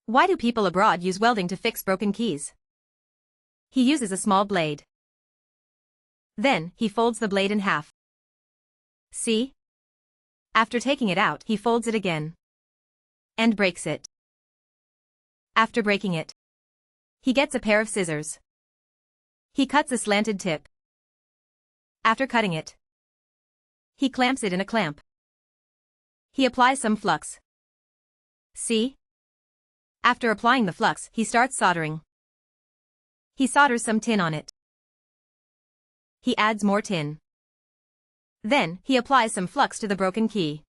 Why do people abroad use welding to fix broken keys? He uses a small blade. Then, he folds the blade in half. See? After taking it out, he folds it again. And breaks it. After breaking it, he gets a pair of scissors. He cuts a slanted tip. After cutting it, he clamps it in a clamp. He applies some flux. See? After applying the flux, he starts soldering. He solders some tin on it. He adds more tin. Then, he applies some flux to the broken key.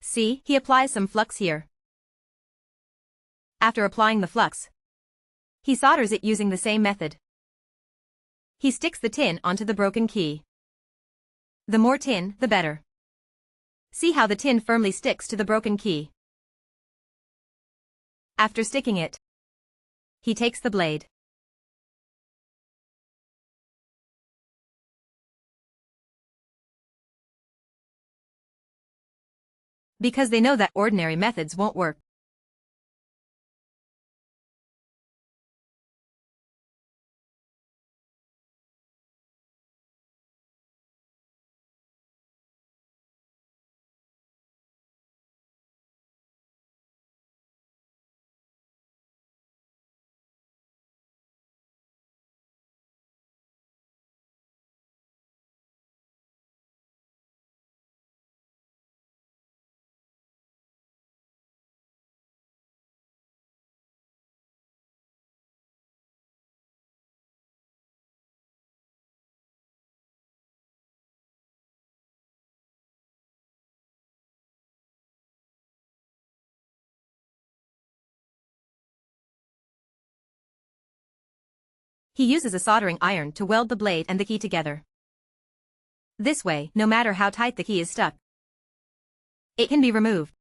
See, he applies some flux here. After applying the flux, he solders it using the same method. He sticks the tin onto the broken key. The more tin, the better. See how the tin firmly sticks to the broken key. After sticking it, he takes the blade. Because they know that ordinary methods won't work. He uses a soldering iron to weld the blade and the key together. This way, no matter how tight the key is stuck, it can be removed.